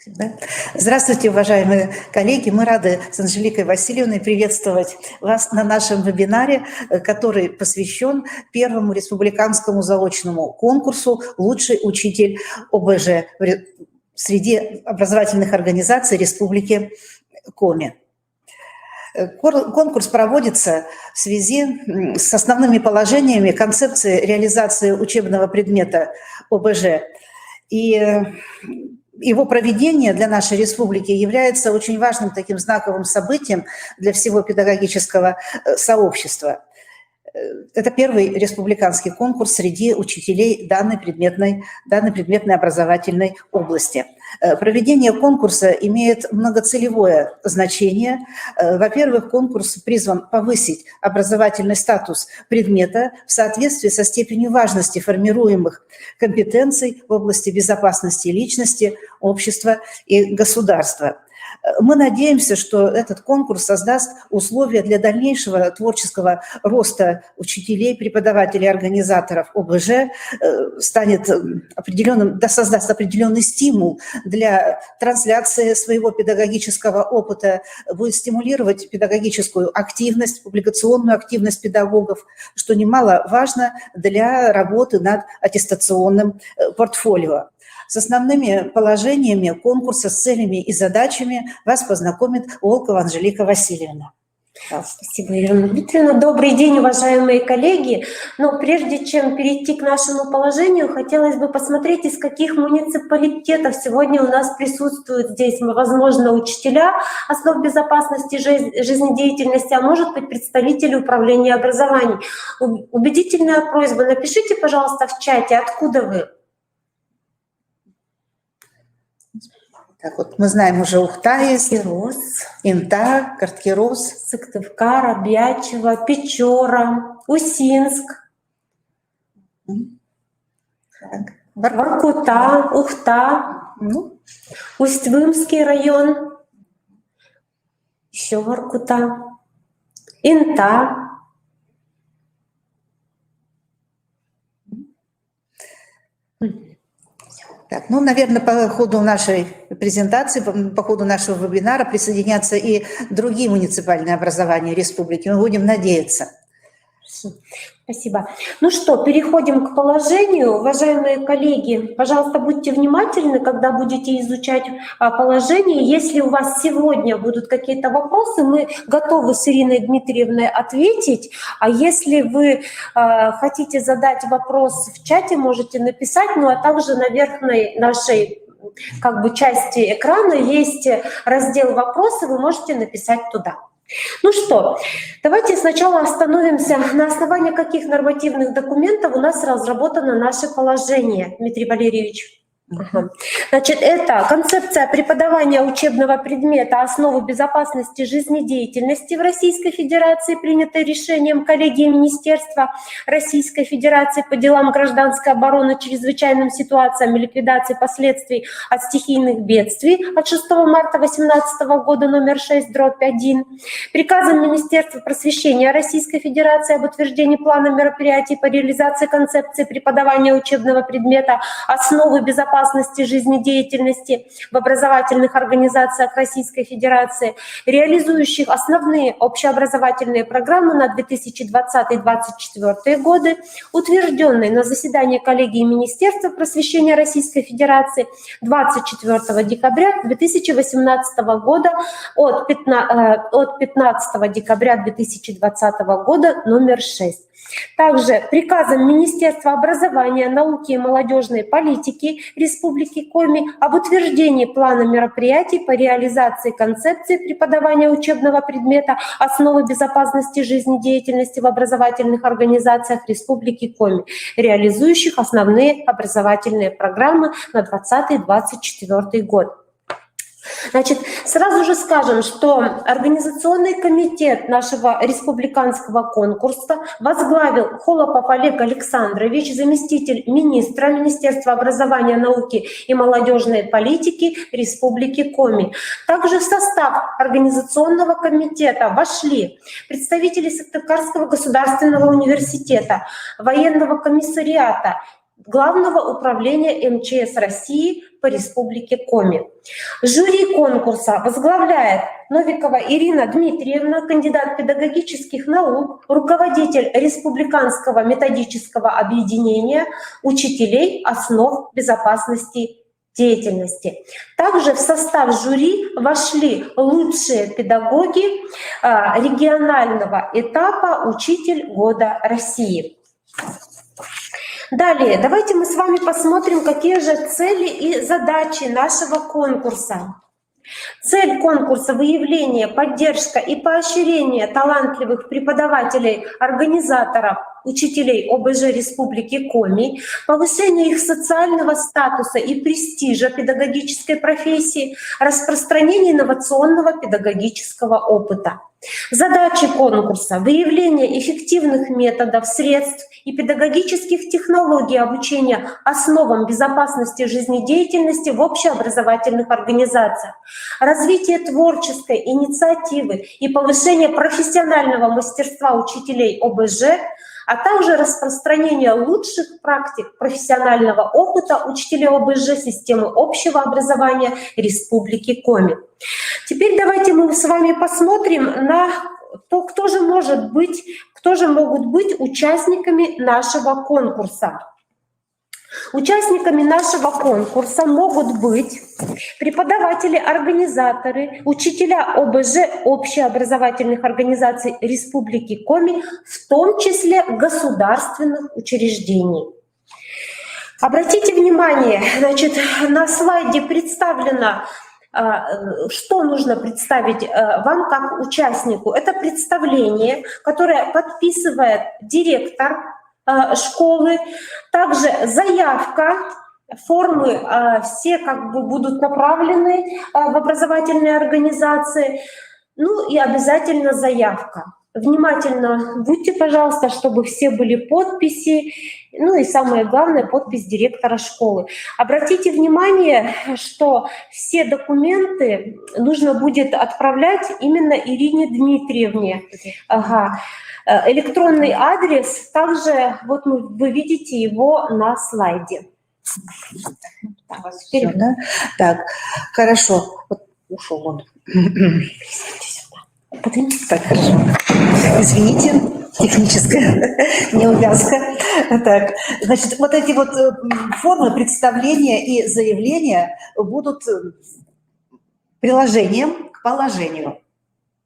Да? Здравствуйте, уважаемые коллеги. Мы рады с Анжеликой Васильевной приветствовать вас на нашем вебинаре, который посвящен первому республиканскому заочному конкурсу «Лучший учитель ОБЖ» среди образовательных организаций Республики Коми. Конкурс проводится в связи с основными положениями концепции реализации учебного предмета ОБЖ. И его проведение для нашей республики является очень важным таким знаковым событием для всего педагогического сообщества. Это первый республиканский конкурс среди учителей данной предметной образовательной области. Проведение конкурса имеет многоцелевое значение. Во-первых, конкурс призван повысить образовательный статус предмета в соответствии со степенью важности формируемых компетенций в области безопасности личности, общества и государства. Мы надеемся, что этот конкурс создаст условия для дальнейшего творческого роста учителей, преподавателей, организаторов ОБЖ, создаст определенный стимул для трансляции своего педагогического опыта, будет стимулировать педагогическую активность, публикационную активность педагогов, что немаловажно для работы над аттестационным портфолио. С основными положениями конкурса, с целями и задачами вас познакомит Волкова Анжелика Васильевна. Спасибо, Елена Дмитриевна. Добрый день, уважаемые коллеги. Но прежде чем перейти к нашему положению, хотелось бы посмотреть, из каких муниципалитетов сегодня у нас присутствуют здесь, возможно, учителя основ безопасности жизнедеятельности, а может быть, представители управления образованием. Убедительная просьба, напишите, пожалуйста, в чате, откуда вы. Так вот, мы знаем уже Ухта есть, Кирос, Инта, Карткирос, Сыктывкар, Бячево, Печора, Усинск, Воркута, Ухта, Усть-Вымский район, еще Воркута, Инта. Так, наверное, по ходу нашей презентации, по ходу нашего вебинара присоединятся и другие муниципальные образования республики. Мы будем надеяться. Спасибо. Ну что, переходим к положению. Уважаемые коллеги, пожалуйста, будьте внимательны, когда будете изучать положение. Если у вас сегодня будут какие-то вопросы, мы готовы с Ириной Дмитриевной ответить. А если вы хотите задать вопрос в чате, можете написать. Ну а также на верхней нашей части экрана есть раздел «Вопросы», вы можете написать туда. Ну что, давайте сначала остановимся, на основании каких нормативных документов у нас разработано наше положение, Дмитрий Валерьевич. Значит, это концепция преподавания учебного предмета «Основы безопасности жизнедеятельности в Российской Федерации», принятое решением коллегии Министерства Российской Федерации по делам гражданской обороны, чрезвычайным ситуациям и ликвидации последствий от стихийных бедствий от 6 марта 2018 года номер 6/1, приказом Министерства просвещения Российской Федерации об утверждении плана мероприятий по реализации концепции преподавания учебного предмета «Основы безопасности жизнедеятельности в образовательных организациях Российской Федерации», реализующих основные общеобразовательные программы на 2020-2024 годы, утвержденной на заседании коллегии Министерства просвещения Российской Федерации 24 декабря 2018 года от 15 декабря 2020 года номер 6. Также приказом Министерства образования, науки и молодежной политики Республики Коми об утверждении плана мероприятий по реализации концепции преподавания учебного предмета «Основы безопасности жизнедеятельности в образовательных организациях Республики Коми», реализующих основные образовательные программы на 2020-2024 год. Значит, сразу же скажем, что организационный комитет нашего республиканского конкурса возглавил Холопов Олег Александрович, заместитель министра Министерства образования, науки и молодежной политики Республики Коми. Также в состав организационного комитета вошли представители Сыктывкарского государственного университета, военного комиссариата, Главного управления МЧС России по Республике Коми. Жюри конкурса возглавляет Новикова Ирина Дмитриевна, кандидат педагогических наук, руководитель Республиканского методического объединения учителей основ безопасности деятельности. Также в состав жюри вошли лучшие педагоги регионального этапа «Учитель года России». Далее, давайте мы с вами посмотрим, какие же цели и задачи нашего конкурса. Цель конкурса – выявление, поддержка и поощрение талантливых преподавателей, организаторов, учителей ОБЖ Республики Коми, повышение их социального статуса и престижа педагогической профессии, распространение инновационного педагогического опыта. Задачи конкурса – выявление эффективных методов, средств и педагогических технологий обучения основам безопасности жизнедеятельности в общеобразовательных организациях, развитие творческой инициативы и повышение профессионального мастерства учителей ОБЖ, а также распространение лучших практик профессионального опыта учителей ОБЖ системы общего образования Республики Коми. Теперь давайте мы с вами посмотрим на то, кто же могут быть участниками нашего конкурса. Участниками нашего конкурса могут быть преподаватели-организаторы, учителя ОБЖ общеобразовательных организаций Республики Коми, в том числе государственных учреждений. Обратите внимание, значит, на слайде представлено, что нужно представить вам как участнику. Это представление, которое подписывает директор школы, также заявка, формы все как бы будут направлены в образовательные организации, ну и обязательно заявка. Внимательно будьте, пожалуйста, чтобы все были подписи, ну и самое главное, подпись директора школы. Обратите внимание, что все документы нужно будет отправлять именно Ирине Дмитриевне. Ага. Электронный адрес, также вот вы видите его на слайде. Всё, да? Так, хорошо. Вот ушел он. Так, хорошо. Извините, техническая неувязка. Так, значит, вот эти вот формы представления и заявления будут приложением к положению.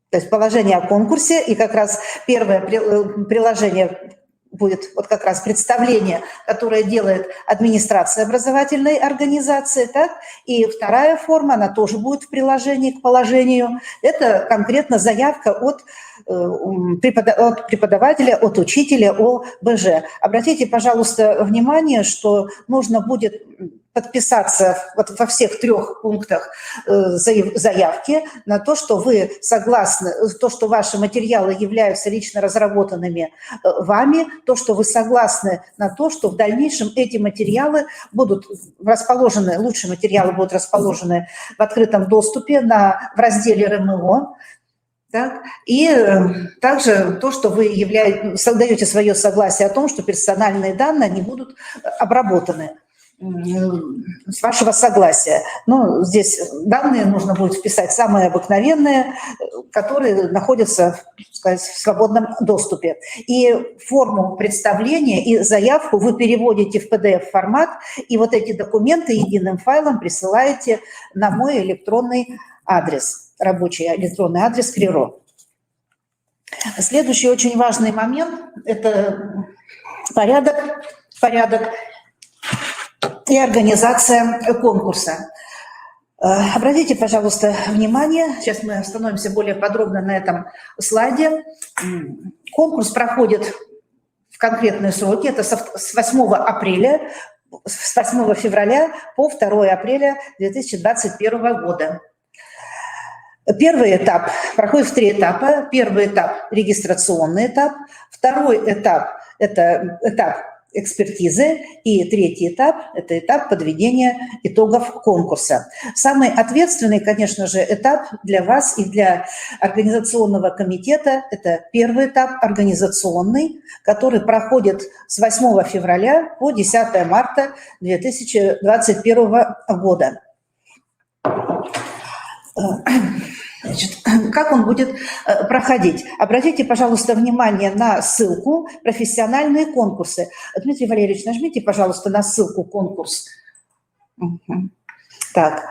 То есть положение о конкурсе, и как раз первое приложение будет вот как раз представление, которое делает администрация образовательной организации, так? И вторая форма, она тоже будет в приложении к положению. Это конкретно заявка от преподавателя, от учителя ОБЖ. Обратите, пожалуйста, внимание, что нужно будет подписаться вот во всех 3 пунктах заявки на то, что вы согласны, то, что ваши материалы являются лично разработанными вами, то, что вы согласны на то, что в дальнейшем эти материалы будут расположены, лучшие материалы будут расположены в открытом доступе в разделе РМО. Так? И также то, что вы даете свое согласие о том, что персональные данные не будут обработаны с вашего согласия. Ну, здесь данные нужно будет вписать самые обыкновенные, которые находятся, так сказать, в свободном доступе. И форму представления и заявку вы переводите в PDF-формат, и вот эти документы единым файлом присылаете на мой электронный адрес, рабочий электронный адрес КРИРО. Следующий очень важный момент – это порядок и организация конкурса. Обратите, пожалуйста, внимание, сейчас мы остановимся более подробно на этом слайде. Конкурс проходит в конкретные сроки, это с 8 апреля, с 8 февраля по 2 апреля 2021 года. Первый этап проходит в 3 этапа. Первый этап – регистрационный этап. Второй этап – это этап экспертизы. И третий этап – это этап подведения итогов конкурса. Самый ответственный, конечно же, этап для вас и для организационного комитета – это первый этап организационный, который проходит с 8 февраля по 10 марта 2021 года. Значит, как он будет проходить? Обратите, пожалуйста, внимание на ссылку «Профессиональные конкурсы». Дмитрий Валерьевич, нажмите, пожалуйста, на ссылку «Конкурс». Так,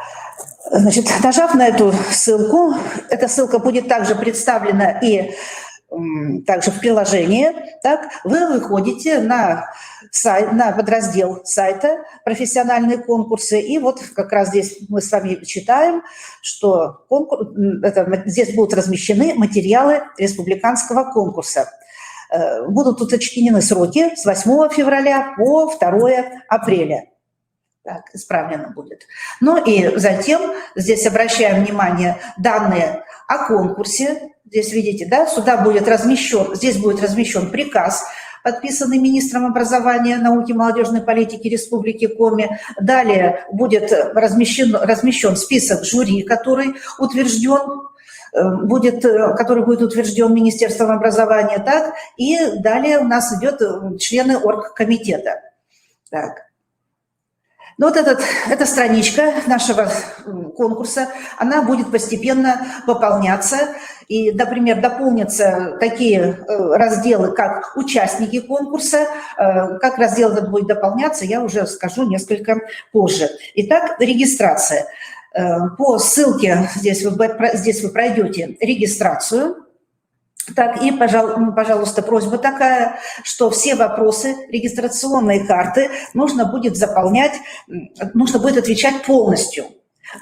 значит, нажав на эту ссылку, эта ссылка будет также представлена и также в приложении, так, вы выходите на сайт, на подраздел сайта «Профессиональные конкурсы», и вот как раз здесь мы с вами читаем, что здесь будут размещены материалы республиканского конкурса. Будут уточнены сроки с 8 февраля по 2 апреля. Так, исправлено будет. Ну и затем здесь обращаем внимание данные о конкурсе. Здесь видите, да, здесь будет размещен приказ, подписанный министром образования, науки и молодежной политики Республики Коми. Далее будет размещен список жюри, который будет утвержден Министерством образования. Так, и далее у нас идет члены оргкомитета. Так. Ну вот эта страничка нашего конкурса, она будет постепенно пополняться. И, например, дополнятся такие разделы, как участники конкурса. Как раздел этот будет дополняться, я уже скажу несколько позже. Итак, регистрация. По ссылке здесь вы пройдете регистрацию. Так, и, пожалуйста, просьба такая, что все вопросы регистрационной карты нужно будет отвечать полностью.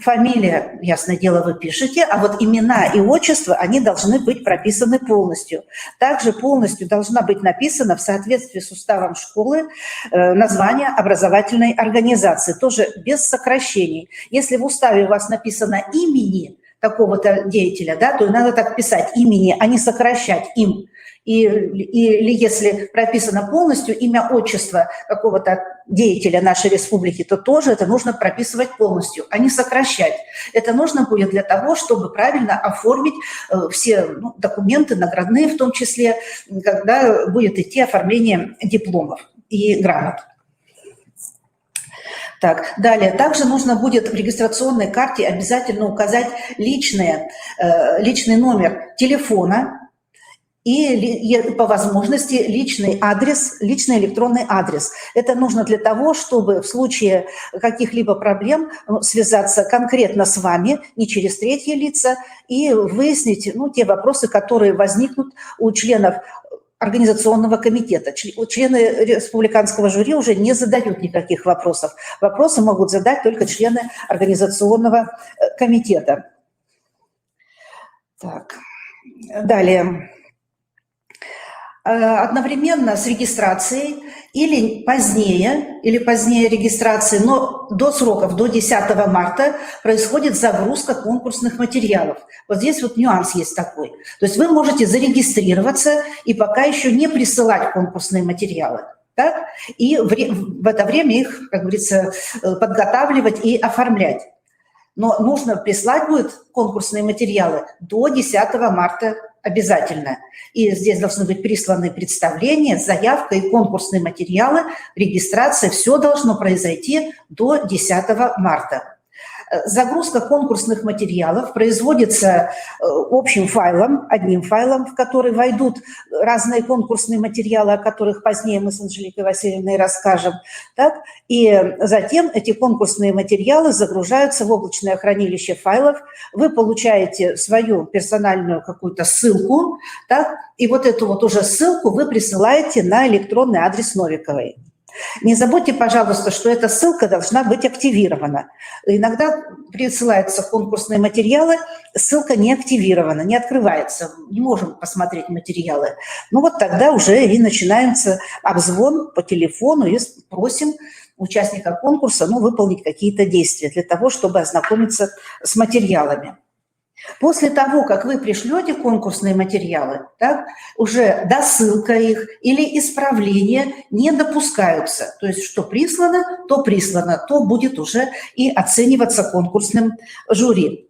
Фамилия, ясное дело, вы пишете, а вот имена и отчества, они должны быть прописаны полностью. Также полностью должна быть написана в соответствии с уставом школы название образовательной организации, тоже без сокращений. Если в уставе у вас написано имени такого-то деятеля, да, то надо так писать имени, а не сокращать им. Или если прописано полностью имя, отчество какого-то деятеля нашей республики, то тоже это нужно прописывать полностью, а не сокращать. Это нужно будет для того, чтобы правильно оформить все документы, наградные в том числе, когда будет идти оформление дипломов и грамот. Так, далее. Также нужно будет в регистрационной карте обязательно указать личный номер телефона и по возможности личный электронный адрес. Это нужно для того, чтобы в случае каких-либо проблем связаться конкретно с вами, не через третьи лица, и выяснить те вопросы, которые возникнут у членов организационного комитета. Члены республиканского жюри уже не задают никаких вопросов. Вопросы могут задать только члены организационного комитета. Так. Далее. Одновременно с регистрацией или позднее регистрации, но до сроков, до 10 марта происходит загрузка конкурсных материалов. Вот здесь вот нюанс есть такой. То есть вы можете зарегистрироваться и пока еще не присылать конкурсные материалы. Так? И в это время их, как говорится, подготавливать и оформлять. Но нужно прислать будет конкурсные материалы до 10 марта обязательно. И здесь должны быть присланы представления, заявка и конкурсные материалы, регистрация. Все должно произойти до 10 марта. Загрузка конкурсных материалов производится общим файлом, одним файлом, в который войдут разные конкурсные материалы, о которых позднее мы с Анжеликой Васильевной расскажем. Так? И затем эти конкурсные материалы загружаются в облачное хранилище файлов. Вы получаете свою персональную какую-то ссылку, так? И вот эту вот уже ссылку вы присылаете на электронный адрес Новиковой. Не забудьте, пожалуйста, что эта ссылка должна быть активирована. Иногда присылаются конкурсные материалы, ссылка не активирована, не открывается, не можем посмотреть материалы. Ну вот тогда уже и начинается обзвон по телефону и просим участника конкурса выполнить какие-то действия для того, чтобы ознакомиться с материалами. После того, как вы пришлете конкурсные материалы, так, уже досылка их или исправление не допускаются. То есть что прислано, то будет уже и оцениваться конкурсным жюри.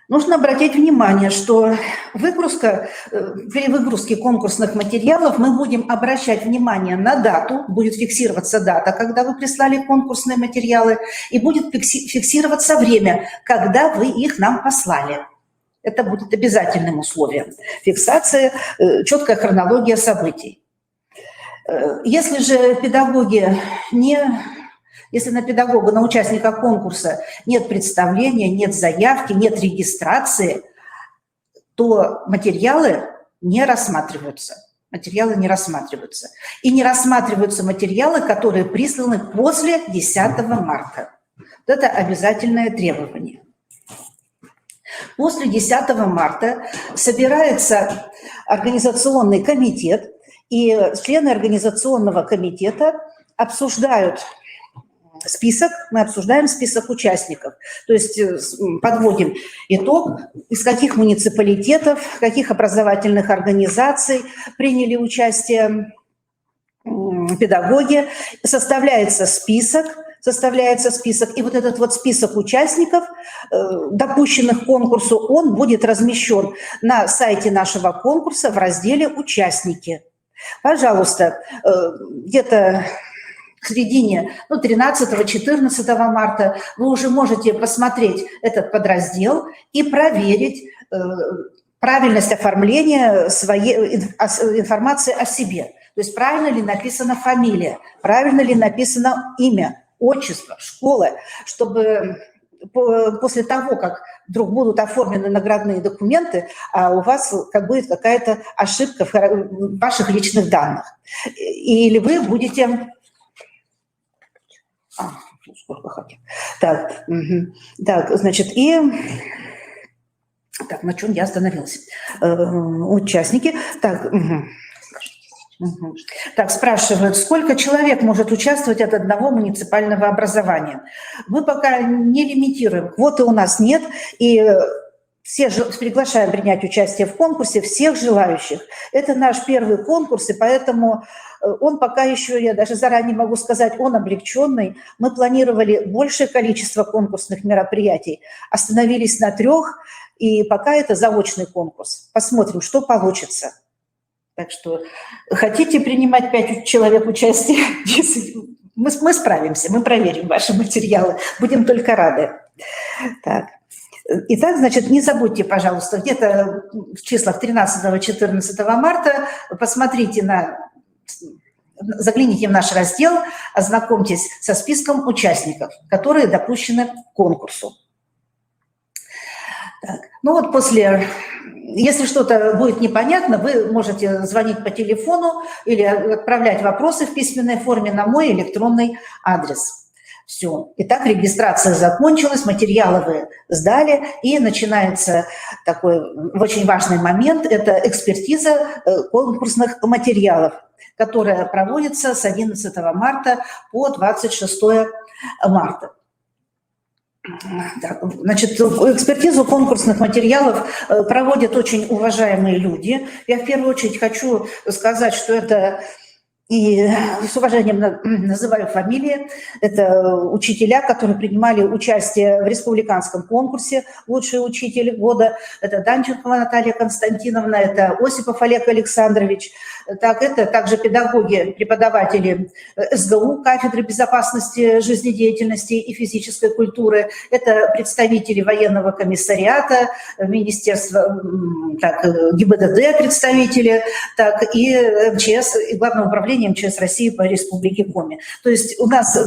Нужно обратить внимание, что при выгрузке конкурсных материалов мы будем обращать внимание на дату, будет фиксироваться дата, когда вы прислали конкурсные материалы, и будет фиксироваться время, когда вы их нам послали. Это будет обязательным условием. Фиксация, четкая хронология событий. Если же Если на педагога, на участника конкурса нет представления, нет заявки, нет регистрации, то материалы не рассматриваются. И не рассматриваются материалы, которые присланы после 10 марта. Вот это обязательное требование. После 10 марта собирается организационный комитет, и члены организационного комитета обсуждаем список участников, то есть подводим итог, из каких муниципалитетов, каких образовательных организаций приняли участие педагоги, составляется список, и вот этот вот список участников, допущенных к конкурсу, он будет размещен на сайте нашего конкурса в разделе «Участники». Пожалуйста, где-то к середине 13-14 марта вы уже можете посмотреть этот подраздел и проверить правильность оформления своей информации о себе. То есть правильно ли написана фамилия, правильно ли написано имя, отчество, школа, чтобы после того, как вдруг будут оформлены наградные документы, а у вас будет какая-то ошибка в ваших личных данных. Или вы будете... сколько хотим. Так, значит, Так, на чем я остановилась? Участники. Так, спрашивают, сколько человек может участвовать от одного муниципального образования? Мы пока не лимитируем, квоты у нас нет, и приглашаем принять участие в конкурсе всех желающих. Это наш первый конкурс, и поэтому он пока еще, я даже заранее могу сказать, он облегченный. Мы планировали большее количество конкурсных мероприятий, остановились на 3, и пока это заочный конкурс. Посмотрим, что получится. Так что хотите принимать 5 человек участие? Мы справимся, мы проверим ваши материалы, будем только рады. Так. Итак, значит, не забудьте, пожалуйста, где-то в числах 13-14 марта посмотрите загляните в наш раздел, ознакомьтесь со списком участников, которые допущены к конкурсу. Так. Если что-то будет непонятно, вы можете звонить по телефону или отправлять вопросы в письменной форме на мой электронный адрес. Все. Итак, регистрация закончилась, материалы вы сдали, и начинается такой очень важный момент – это экспертиза конкурсных материалов, которая проводится с 11 марта по 26 марта. Так, значит, экспертизу конкурсных материалов проводят очень уважаемые люди. Я в первую очередь хочу сказать, что это, и с уважением называю фамилии, это учителя, которые принимали участие в республиканском конкурсе «Лучший учитель года». Это Данченкова Наталья Константиновна, это Осипов Олег Александрович. Так, это также педагоги, преподаватели СГУ, кафедры безопасности, жизнедеятельности и физической культуры. Это представители военного комиссариата, министерства, ГИБДД представители, так, и МЧС, и Главного управления МЧС России по Республике Коми. То есть у нас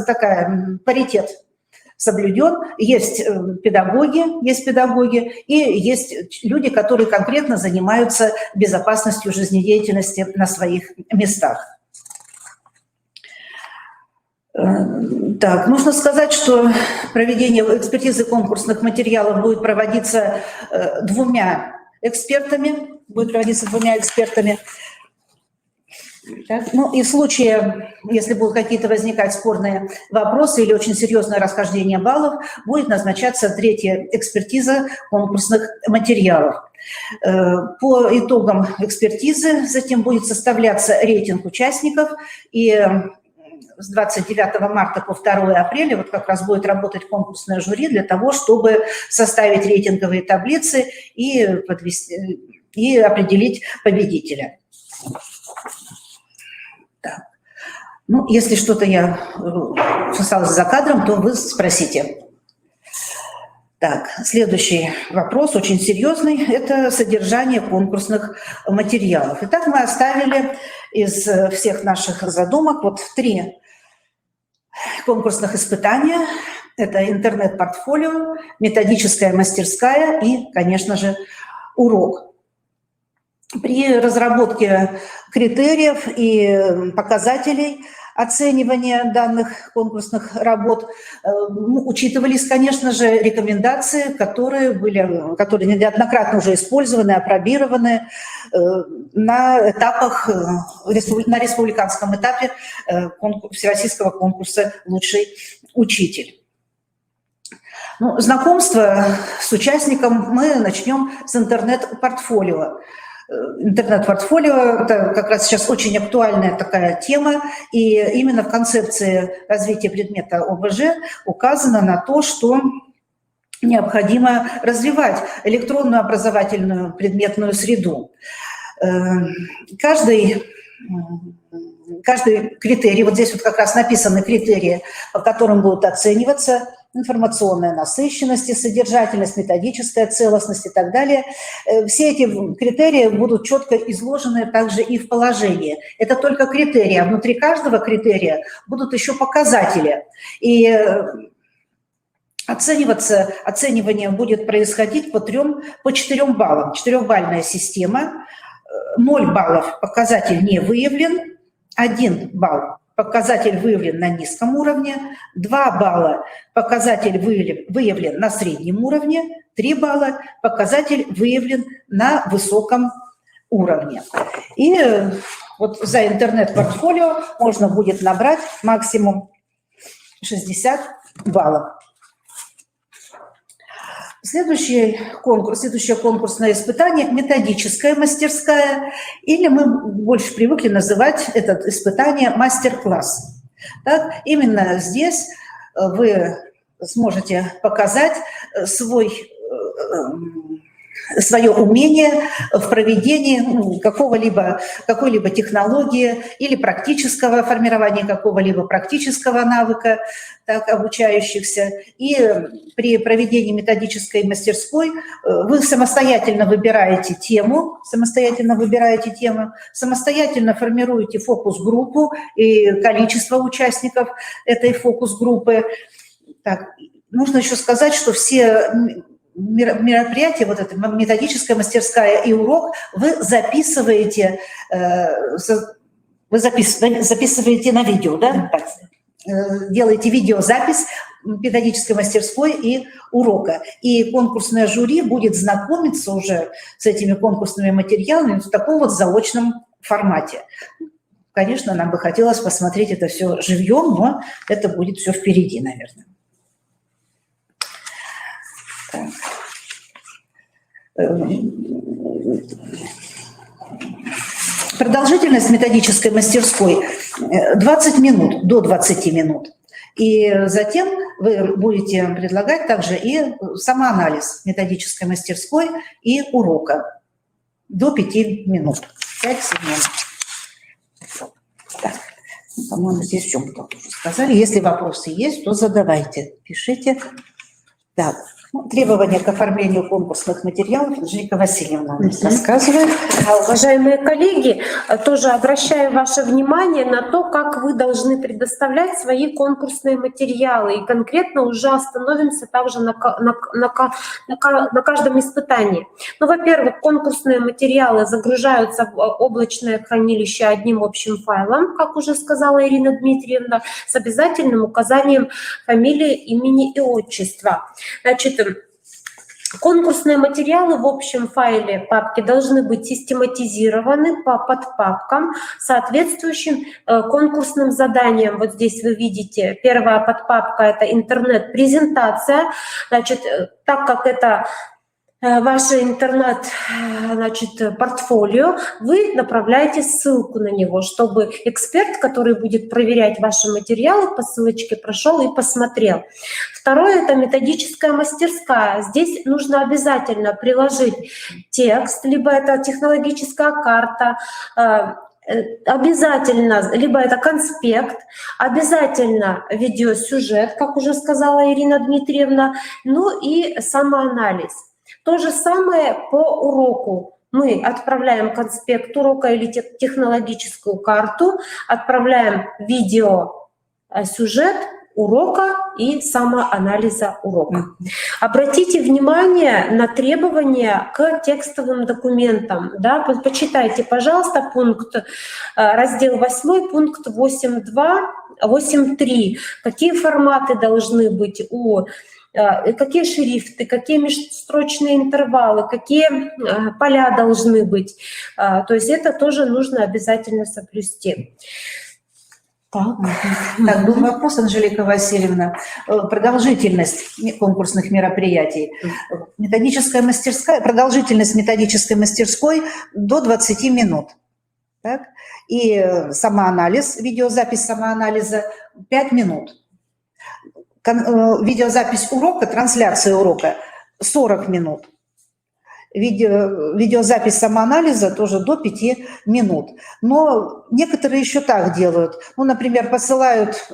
паритет соблюден, есть педагоги, и есть люди, которые конкретно занимаются безопасностью жизнедеятельности на своих местах. Так, нужно сказать, что проведение экспертизы конкурсных материалов будет проводиться двумя экспертами. Так, ну и в случае, если будут какие-то возникать спорные вопросы или очень серьезное расхождение баллов, будет назначаться третья экспертиза конкурсных материалов. По итогам экспертизы затем будет составляться рейтинг участников, и с 29 марта по 2 апреля вот как раз будет работать конкурсное жюри для того, чтобы составить рейтинговые таблицы и определить победителя. Так. Ну, если что-то я осталось за кадром, то вы спросите. Так, следующий вопрос, очень серьезный, это содержание конкурсных материалов. Итак, мы оставили из всех наших задумок вот 3 конкурсных испытания. Это интернет-портфолио, методическая мастерская и, конечно же, урок. При разработке критериев и показателей оценивания данных конкурсных работ учитывались, конечно же, рекомендации, которые неоднократно уже использованы, опробированы на этапах, на республиканском этапе всероссийского конкурса «Лучший учитель». Ну, знакомство с участником мы начнем с интернет-портфолио. Интернет-портфолио – это как раз сейчас очень актуальная такая тема, и именно в концепции развития предмета ОБЖ указано на то, что необходимо развивать электронную образовательную предметную среду. Каждый критерий, вот здесь вот как раз написаны критерии, по которым будут оцениваться информационная насыщенность и содержательность, методическая целостность и так далее. Все эти критерии будут четко изложены также и в положении. Это только критерии, а внутри каждого критерия будут еще показатели. И оценивание будет происходить по 4 баллам. 4-бальная система, 0 баллов показатель не выявлен, 1 балл показатель выявлен на низком уровне, 2 балла показатель выявлен на среднем уровне, 3 балла показатель выявлен на высоком уровне. И вот за интернет-портфолио можно будет набрать максимум 60 баллов. Следующее конкурсное испытание – методическая мастерская, или мы больше привыкли называть это испытание мастер-класс. Так, именно здесь вы сможете показать свое умение в проведении какой-либо технологии или практического формирования какого-либо практического навыка, так, обучающихся. И при проведении методической мастерской вы самостоятельно выбираете тему, самостоятельно формируете фокус-группу и количество участников этой фокус-группы. Так, нужно еще сказать, что все мероприятие, вот эта методическая мастерская и урок, вы записываете на видео, да? Делаете видеозапись методической мастерской и урока. И конкурсное жюри будет знакомиться уже с этими конкурсными материалами в таком вот заочном формате. Конечно, нам бы хотелось посмотреть это все живьем, но это будет все впереди, наверное. Продолжительность методической мастерской 20 минут, до 20 минут. И затем вы будете предлагать также и самоанализ методической мастерской и урока до 5 минут, 5 минут. Так, по-моему, здесь все мы тоже сказали. Если вопросы есть, то задавайте, пишите. Так, требования к оформлению конкурсных материалов Анжелика Васильевна рассказывает. Уважаемые коллеги, тоже обращаю ваше внимание на то, как вы должны предоставлять свои конкурсные материалы. И конкретно уже остановимся также на каждом испытании. Ну, во-первых, конкурсные материалы загружаются в облачное хранилище одним общим файлом, как уже сказала Ирина Дмитриевна, с обязательным указанием фамилии, имени и отчества. Значит, Конкурсные материалы в общем файле папки должны быть систематизированы по подпапкам, соответствующим конкурсным заданиям. Вот здесь вы видите, первая подпапка – это интернет-презентация. Значит, так как это ваше интернет, значит, портфолио, вы направляете ссылку на него, чтобы эксперт, который будет проверять ваши материалы, по ссылочке прошел и посмотрел. Второе – это методическая мастерская. Здесь нужно обязательно приложить текст, либо это технологическая карта, обязательно, либо это конспект, обязательно видеосюжет, как уже сказала Ирина Дмитриевна, ну и самоанализ. То же самое по уроку. Мы отправляем конспект урока или технологическую карту, отправляем видеосюжет урока и самоанализа урока. Обратите внимание на требования к текстовым документам. Да? Почитайте, пожалуйста, раздел 8, пункт 8.2, 8.3. Какие форматы должны быть какие шрифты, какие межстрочные интервалы, какие поля должны быть. То есть это тоже нужно обязательно соблюсти. Так, был вопрос, Анжелика Васильевна. Продолжительность конкурсных мероприятий. Методическая мастерская, продолжительность методической мастерской до 20 минут. Так? И самоанализ, видеозапись самоанализа 5 минут. Видеозапись урока, трансляция урока 40 минут. Видеозапись самоанализа тоже до 5 минут. Но некоторые еще так делают. Ну, например, посылают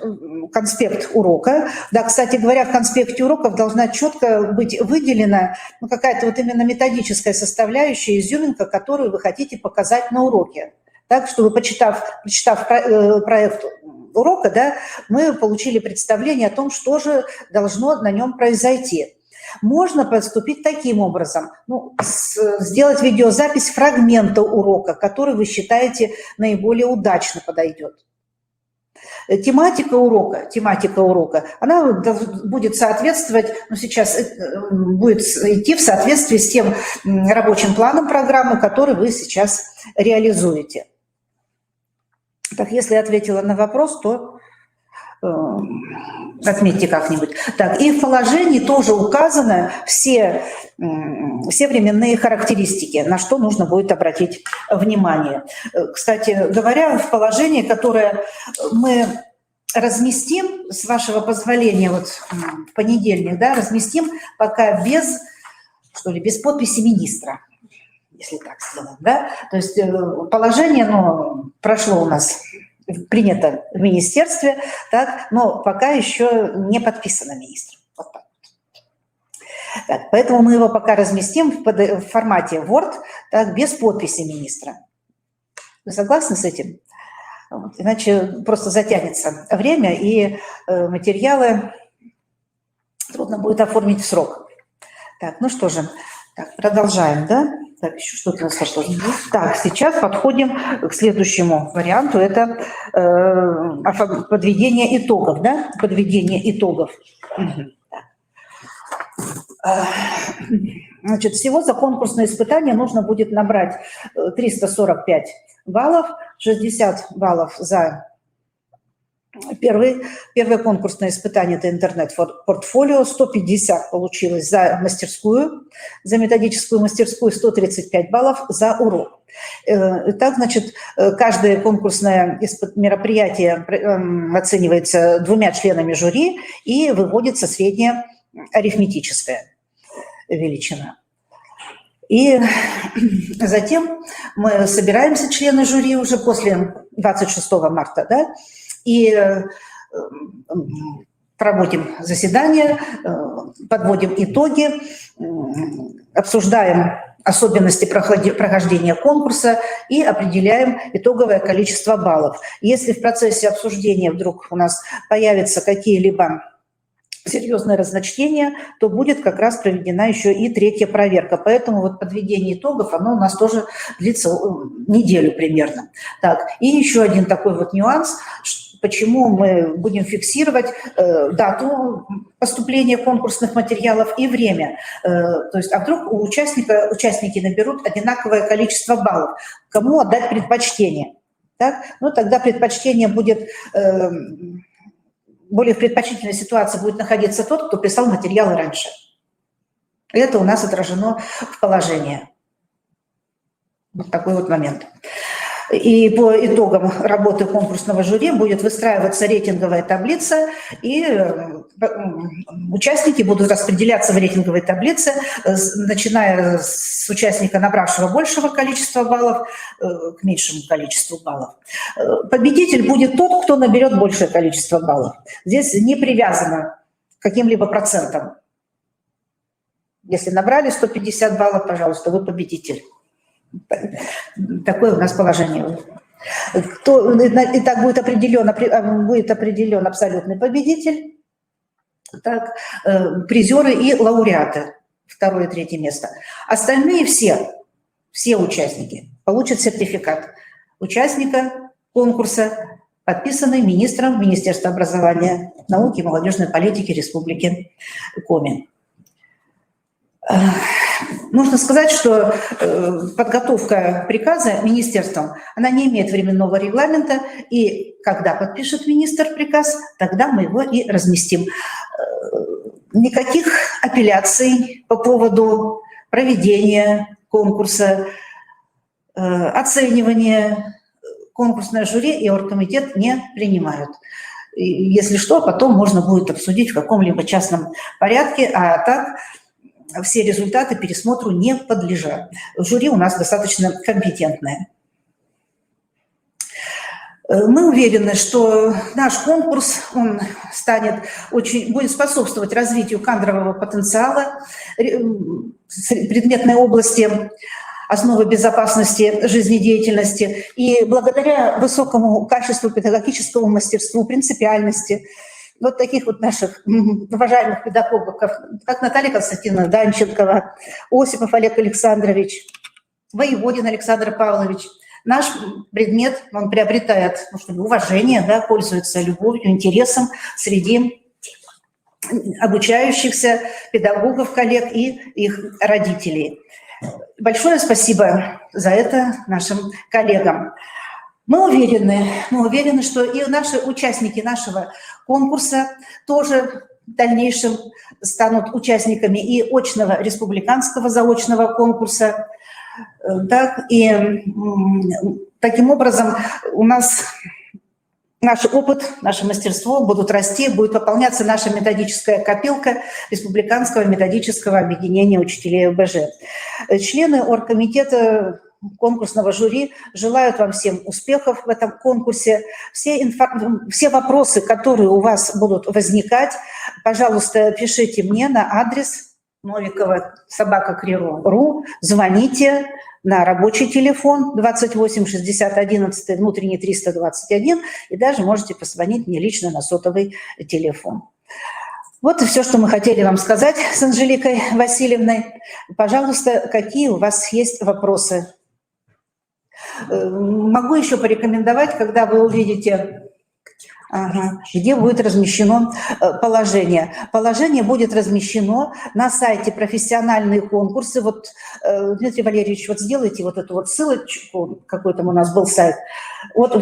конспект урока. Да, кстати говоря, в конспекте уроков должна четко быть выделена какая-то вот именно методическая составляющая, изюминка, которую вы хотите показать на уроке. Так, чтобы, прочитав проект урока, да, мы получили представление о том, что же должно на нем произойти. Можно поступить таким образом, сделать видеозапись фрагмента урока, который вы считаете наиболее удачно подойдет. Тематика урока, она будет соответствовать, сейчас будет идти в соответствии с тем рабочим планом программы, который вы сейчас реализуете. Так, если я ответила на вопрос, то отметьте как-нибудь. Так, и в положении тоже указаны все временные характеристики, на что нужно будет обратить внимание. Кстати говоря, в положении, которое мы разместим, с вашего позволения, вот в понедельник, да, разместим пока без подписи министра, если так сделаем, да. То есть положение, прошло у нас, принято в министерстве, так, но пока еще не подписано министром. Вот так. Так, поэтому мы его пока разместим в формате Word, так, без подписи министра. Вы согласны с этим? Вот, иначе просто затянется время, и материалы трудно будет оформить в срок. Так, ну что же, так, продолжаем, да? Так, еще что-то у нас пошло. Так, сейчас подходим к следующему варианту. Это подведение итогов, да? Подведение итогов. Значит, всего за конкурсное испытание нужно будет набрать 345 баллов, 60 баллов за первое конкурсное испытание – это интернет-портфолио, 150 получилось за мастерскую, за методическую мастерскую 135 баллов за урок. Так, значит, каждое конкурсное мероприятие оценивается 2 членами жюри и выводится средняя арифметическая величина. И затем мы собираемся, члены жюри, уже после 26 марта, да, и проводим заседания, подводим итоги, обсуждаем особенности прохождения конкурса и определяем итоговое количество баллов. Если в процессе обсуждения вдруг у нас появятся какие-либо серьезное разночтение, то будет как раз проведена еще и 3-я проверка. Поэтому вот подведение итогов, оно у нас тоже длится неделю примерно. Так, и еще один такой вот нюанс. почему мы будем фиксировать дату поступления конкурсных материалов и время. То есть, а вдруг участники наберут одинаковое количество баллов, кому отдать предпочтение. Так? Ну, тогда предпочтение будет, более в предпочтительной ситуации будет находиться тот, кто прислал материалы раньше. Это у нас отражено в положении. Вот такой вот момент. И по итогам работы конкурсного жюри будет выстраиваться рейтинговая таблица, и участники будут распределяться в рейтинговой таблице, начиная с участника, набравшего большего количества баллов, к меньшему количеству баллов. Победитель будет тот, кто наберет большее количество баллов. Здесь не привязано к каким-либо процентам. Если набрали 150 баллов, пожалуйста, вы победитель. Такое у нас положение. Итак, будет определен абсолютный победитель, так, призеры и лауреаты, 2 и 3 место. Остальные все участники получат сертификат участника конкурса, подписанный министром Министерства образования, науки и молодежной политики Республики Коми. Нужно сказать, что подготовка приказа министерством, она не имеет временного регламента, и когда подпишет министр приказ, тогда мы его и разместим. Никаких апелляций по поводу проведения конкурса, оценивания конкурсное жюри и оргкомитет не принимают. Если что, потом можно будет обсудить в каком-либо частном порядке, а так все результаты пересмотру не подлежат. Жюри у нас достаточно компетентное. Мы уверены, что наш конкурс будет способствовать развитию кадрового потенциала предметной области, основы безопасности жизнедеятельности. И благодаря высокому качеству педагогического мастерству, принципиальности, вот таких вот наших уважаемых педагогов, как Наталья Константиновна Данченкова, Осипов Олег Александрович, Воеводин Александр Павлович, наш предмет, он приобретает уважение, да, пользуется любовью, интересом среди обучающихся педагогов, коллег и их родителей. Большое спасибо за это нашим коллегам. Мы уверены, что и наши участники нашего конкурса тоже в дальнейшем станут участниками и очного республиканского заочного конкурса. Так, и таким образом у нас наш опыт, наше мастерство будут расти, будет выполняться наша методическая копилка Республиканского методического объединения учителей ОБЖ. Члены оргкомитета конкурсного жюри желают вам всем успехов в этом конкурсе. Все вопросы, которые у вас будут возникать, пожалуйста, пишите мне на адрес Новикова@крiro.ру, звоните на рабочий телефон 28 60 11, внутренний 321, и даже можете позвонить мне лично на сотовый телефон. Вот и все, что мы хотели вам сказать с Анжеликой Васильевной. Пожалуйста, какие у вас есть вопросы? Могу еще порекомендовать, когда вы увидите, где будет размещено положение. Положение будет размещено на сайте «Профессиональные конкурсы». Вот, Дмитрий Валерьевич, вот сделайте вот эту вот ссылочку, какой там у нас был сайт, вот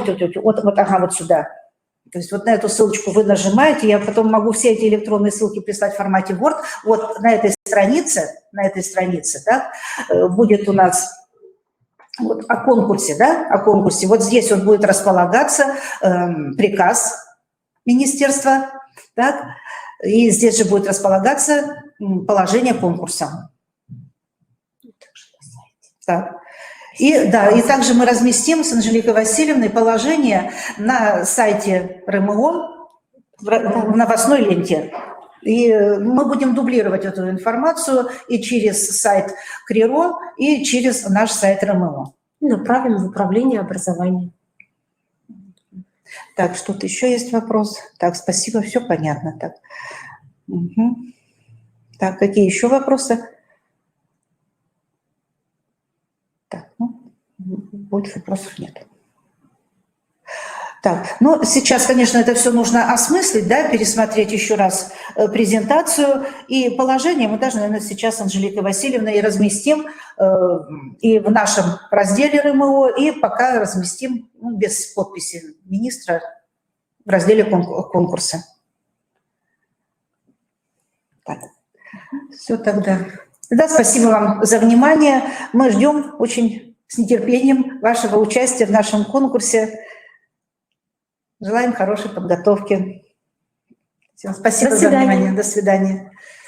сюда. То есть вот на эту ссылочку вы нажимаете, я потом могу все эти электронные ссылки прислать в формате Word. Вот на этой странице, да, будет у нас вот о конкурсе, да, о конкурсе. Вот здесь вот будет располагаться приказ министерства, так, и здесь же будет располагаться положение конкурса. Так. И также мы разместим с Анжеликой Васильевной положение на сайте РМО в новостной ленте. И мы будем дублировать эту информацию и через сайт КРИРО, и через наш сайт РМО. Направим в управление образования. Так, что-то еще есть вопрос? Так, спасибо, все понятно. Так, так, какие еще вопросы? Так, больше вопросов нет. Так, ну сейчас, конечно, это все нужно осмыслить, да, пересмотреть еще раз презентацию и положение. Мы даже, наверное, сейчас с Анжеликой Васильевной и разместим и в нашем разделе РМО, и пока разместим без подписи министра в разделе конкурса. Так, все тогда. Да, спасибо вам за внимание. Мы ждем очень с нетерпением вашего участия в нашем конкурсе. Желаем хорошей подготовки. Всем спасибо за внимание. До свидания.